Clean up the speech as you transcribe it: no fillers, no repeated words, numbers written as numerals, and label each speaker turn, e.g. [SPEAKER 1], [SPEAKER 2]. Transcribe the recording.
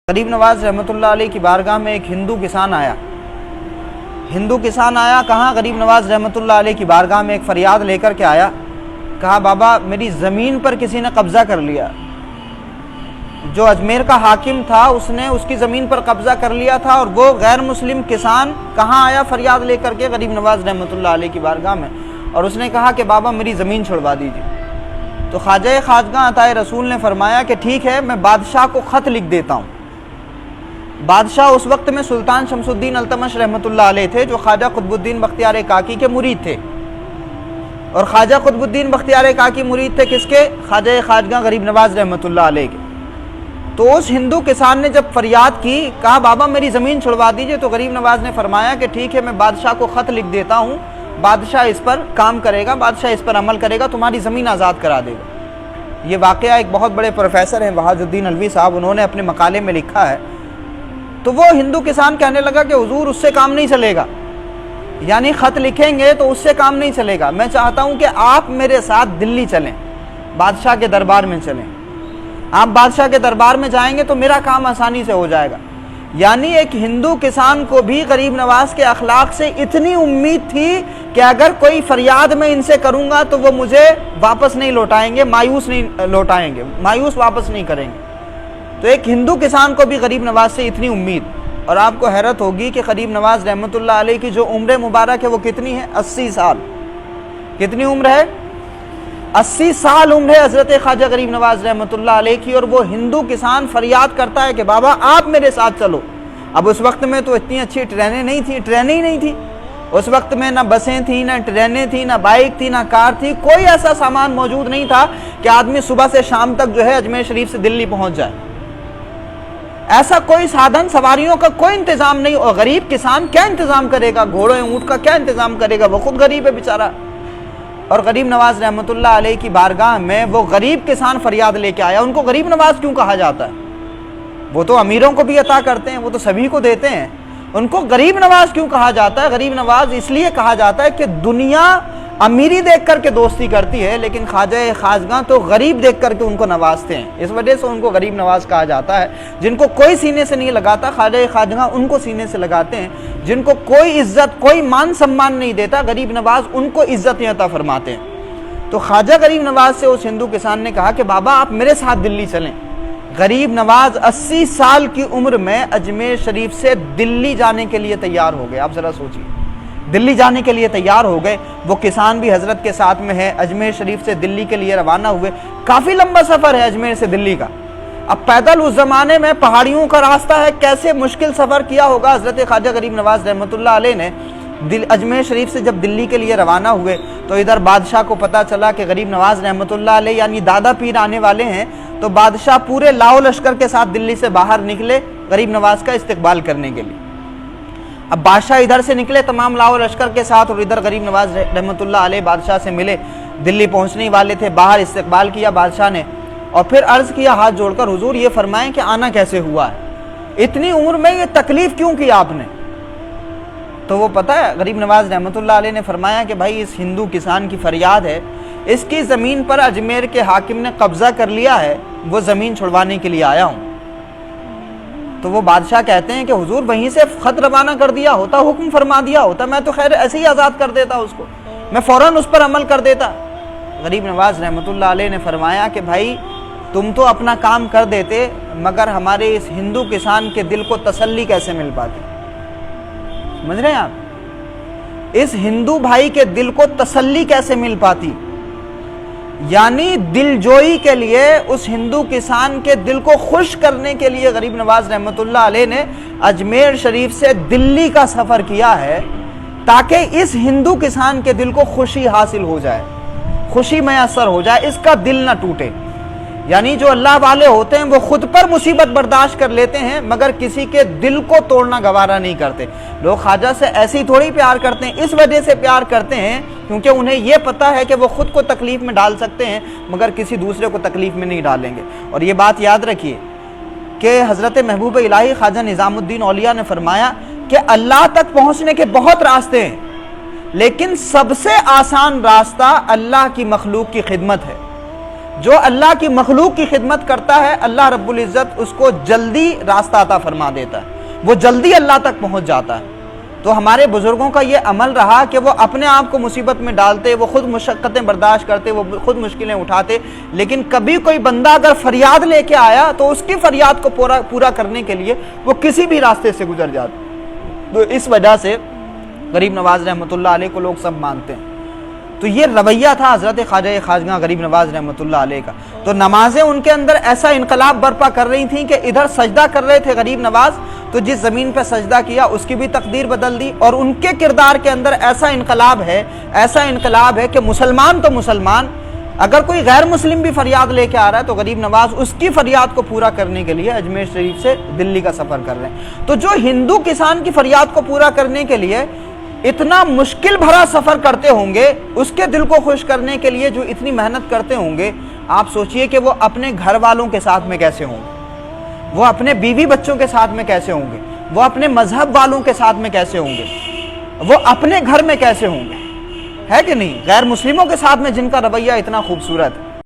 [SPEAKER 1] غریب نواز رحمۃ اللہ علیہ کی بارگاہ میں ایک ہندو کسان آیا کہاں غریب نواز رحمۃ اللہ علیہ کی بارگاہ میں ایک فریاد لے کر کے آیا. کہا بابا میری زمین پر کسی نے قبضہ کر لیا. جو اجمیر کا حاکم تھا اس نے اس کی زمین پر قبضہ کر لیا تھا، اور وہ غیر مسلم کسان کہاں آیا فریاد لے کر کے غریب نواز رحمۃ اللہ علیہ کی بارگاہ میں، اور اس نے کہا کہ بابا میری زمین چھڑوا دیجیے. تو خواجہ خواجگاں عطائے رسول نے فرمایا کہ ٹھیک ہے، میں بادشاہ کو خط لکھ دیتا ہوں. بادشاہ اس وقت میں سلطان شمس الدین التمش رحمۃ اللہ علیہ تھے، جو خواجہ قطب الدین بختیار کاکی کے مرید تھے. اور خواجہ قطب الدین بختیار کاکی مرید تھے کس کے؟ خواجہ خواجگاں غریب نواز رحمۃ اللہ علیہ کے. تو اس ہندو کسان نے جب فریاد کی، کہا بابا میری زمین چھڑوا دیجئے، تو غریب نواز نے فرمایا کہ ٹھیک ہے، میں بادشاہ کو خط لکھ دیتا ہوں، بادشاہ اس پر کام کرے گا، بادشاہ اس پر عمل کرے گا، تمہاری زمین آزاد کرا دے گا. یہ واقعہ ایک بہت بڑے پروفیسر ہیں وحاج الدین علوی صاحب، انہوں نے اپنے مقالے میں لکھا ہے. تو وہ ہندو کسان کہنے لگا کہ حضور اس سے کام نہیں چلے گا، یعنی خط لکھیں گے تو اس سے کام نہیں چلے گا. میں چاہتا ہوں کہ آپ میرے ساتھ دلی چلیں، بادشاہ کے دربار میں چلیں. آپ بادشاہ کے دربار میں جائیں گے تو میرا کام آسانی سے ہو جائے گا. یعنی ایک ہندو کسان کو بھی غریب نواز کے اخلاق سے اتنی امید تھی کہ اگر کوئی فریاد میں ان سے کروں گا تو وہ مجھے واپس نہیں لوٹائیں گے، مایوس نہیں لوٹائیں گے، مایوس واپس نہیں کریں گے. تو ایک ہندو کسان کو بھی غریب نواز سے اتنی امید. اور آپ کو حیرت ہوگی کہ غریب نواز رحمۃ اللہ علیہ کی جو عمر مبارک ہے وہ کتنی ہے؟ 80 سال. کتنی عمر ہے؟ 80 سال عمر ہے حضرت خواجہ غریب نواز رحمۃ اللہ علیہ کی، اور وہ ہندو کسان فریاد کرتا ہے کہ بابا آپ میرے ساتھ چلو. اب اس وقت میں تو اتنی اچھی ٹرینیں نہیں تھیں، ٹرینیں ہی نہیں تھیں اس وقت میں، نہ بسیں تھیں، نہ ٹرینیں تھیں، نہ بائک تھی، نہ کار تھی، کوئی ایسا سامان موجود نہیں تھا کہ آدمی صبح سے شام تک جو ہے اجمیر شریف سے دلی پہنچ جائے. ایسا کوئی سادھن، سواریوں کا کوئی انتظام نہیں. اور غریب کسان کیا انتظام کرے گا؟ گھوڑے اونٹ کا کیا انتظام کرے گا؟ وہ خود غریب ہے بیچارہ. اور غریب نواز رحمۃ اللہ علیہ کی بارگاہ میں وہ غریب کسان فریاد لے کے آیا. ان کو غریب نواز کیوں کہا جاتا ہے؟ وہ تو امیروں کو بھی عطا کرتے ہیں، وہ تو سبھی کو دیتے ہیں. ان کو غریب نواز کیوں کہا جاتا ہے؟ غریب نواز اس لیے کہا جاتا ہے کہ دنیا امیری دیکھ کر کے دوستی کرتی ہے، لیکن خواجہ خواجگاں تو غریب دیکھ کر کے ان کو نوازتے ہیں. اس وجہ سے ان کو غریب نواز کہا جاتا ہے. جن کو کوئی سینے سے نہیں لگاتا خواجہ خواجگاں ان کو سینے سے لگاتے ہیں. جن کو کوئی عزت، کوئی مان سمان نہیں دیتا غریب نواز ان کو عزت عطا فرماتے ہیں. تو خواجہ غریب نواز سے اس ہندو کسان نے کہا کہ بابا آپ میرے ساتھ دلی چلیں. غریب نواز 80 سال کی عمر میں اجمیر شریف سے دلی جانے کے لیے تیار ہو گئے. آپ ذرا سوچیے، دلی جانے کے لیے تیار ہو گئے. وہ کسان بھی حضرت کے ساتھ میں ہے، اجمیر شریف سے دلی کے لیے روانہ ہوئے. کافی لمبا سفر ہے اجمیر سے دلی کا. اب پیدل اس زمانے میں پہاڑیوں کا راستہ ہے، کیسے مشکل سفر کیا ہوگا حضرت خواجہ غریب نواز رحمۃ اللہ علیہ نے. اجمیر شریف سے جب دلی کے لیے روانہ ہوئے تو ادھر بادشاہ کو پتا چلا کہ غریب نواز رحمۃ اللہ علیہ یعنی دادا پیر آنے والے ہیں. تو بادشاہ پورے لاؤ لشکر کے ساتھ دلی سے باہر نکلے غریب نواز کا استقبال کرنے کے لیے. اب بادشاہ ادھر سے نکلے تمام لاؤ لشکر کے ساتھ، اور ادھر غریب نواز رحمۃ اللہ علیہ بادشاہ سے ملے، دلی پہنچنے والے تھے. باہر استقبال کیا بادشاہ نے، اور پھر عرض کیا ہاتھ جوڑ کر حضور یہ فرمائیں کہ آنا کیسے ہوا ہے؟ اتنی عمر میں یہ تکلیف کیوں کی آپ نے؟ تو وہ پتہ ہے غریب نواز رحمۃ اللہ علیہ نے فرمایا کہ بھائی اس ہندو کسان کی فریاد ہے، اس کی زمین پر اجمیر کے حاکم نے قبضہ کر لیا ہے، وہ زمین چھڑوانے کے لیے آیا ہوں. تو وہ بادشاہ کہتے ہیں کہ حضور وہیں سے خط روانہ کر دیا ہوتا، حکم فرما دیا ہوتا، میں تو خیر ایسے ہی آزاد کر دیتا اس کو، میں فوراً اس پر عمل کر دیتا. غریب نواز رحمۃ اللہ علیہ نے فرمایا کہ بھائی تم تو اپنا کام کر دیتے، مگر ہمارے اس ہندو کسان کے دل کو تسلی کیسے مل پاتی؟ سمجھ رہے ہیں آپ؟ اس ہندو بھائی کے دل کو تسلی کیسے مل پاتی؟ یعنی دل جوئی کے لیے، اس ہندو کسان کے دل کو خوش کرنے کے لیے غریب نواز رحمۃ اللہ علیہ نے اجمیر شریف سے دلی کا سفر کیا ہے، تاکہ اس ہندو کسان کے دل کو خوشی حاصل ہو جائے، خوشی میسر ہو جائے، اس کا دل نہ ٹوٹے. یعنی جو اللہ والے ہوتے ہیں وہ خود پر مصیبت برداشت کر لیتے ہیں، مگر کسی کے دل کو توڑنا گوارا نہیں کرتے. لوگ خواجہ سے ایسی تھوڑی پیار کرتے ہیں، اس وجہ سے پیار کرتے ہیں کیونکہ انہیں یہ پتا ہے کہ وہ خود کو تکلیف میں ڈال سکتے ہیں مگر کسی دوسرے کو تکلیف میں نہیں ڈالیں گے. اور یہ بات یاد رکھیے کہ حضرت محبوب الہی خواجہ نظام الدین اولیاء نے فرمایا کہ اللہ تک پہنچنے کے بہت راستے ہیں، لیکن سب سے آسان راستہ اللہ کی مخلوق کی خدمت ہے. جو اللہ کی مخلوق کی خدمت کرتا ہے اللہ رب العزت اس کو جلدی راستہ عطا فرما دیتا ہے، وہ جلدی اللہ تک پہنچ جاتا ہے۔ تو ہمارے بزرگوں کا یہ عمل رہا کہ وہ اپنے آپ کو مصیبت میں ڈالتے، وہ خود مشقتیں برداشت کرتے، وہ خود مشکلیں اٹھاتے، لیکن کبھی کوئی بندہ اگر فریاد لے کے آیا تو اس کی فریاد کو پورا کرنے کے لیے وہ کسی بھی راستے سے گزر جاتا۔ تو اس وجہ سے غریب نواز رحمۃ اللہ علیہ کو لوگ سب مانتے ہیں۔ تو یہ رویہ تھا حضرت خواجہ خواجگاں غریب نواز رحمۃ اللہ علیہ کا۔ تو نمازیں ان کے اندر ایسا انقلاب برپا کر رہی تھیں کہ ادھر سجدہ کر رہے تھے غریب نواز، تو جس زمین پہ سجدہ کیا اس کی بھی تقدیر بدل دی، اور ان کے کردار کے اندر ایسا انقلاب ہے کہ مسلمان تو مسلمان، اگر کوئی غیر مسلم بھی فریاد لے کے آ رہا ہے تو غریب نواز اس کی فریاد کو پورا کرنے کے لیے اجمیر شریف سے دلی کا سفر کر رہے ہیں۔ تو جو ہندو کسان کی فریاد کو پورا کرنے کے لیے اتنا مشکل بھرا سفر کرتے ہوں گے، اس کے دل کو خوش کرنے کے لیے جو اتنی محنت کرتے ہوں گے، آپ سوچئے کہ وہ اپنے گھر والوں کے ساتھ میں کیسے ہوں گے، وہ اپنے بیوی بچوں کے ساتھ میں کیسے ہوں گے، وہ اپنے مذہب والوں کے ساتھ میں کیسے ہوں گے، وہ اپنے گھر میں کیسے ہوں گے، ہے کہ نہیں؟ غیر مسلموں کے ساتھ میں جن کا رویہ اتنا خوبصورت ہے۔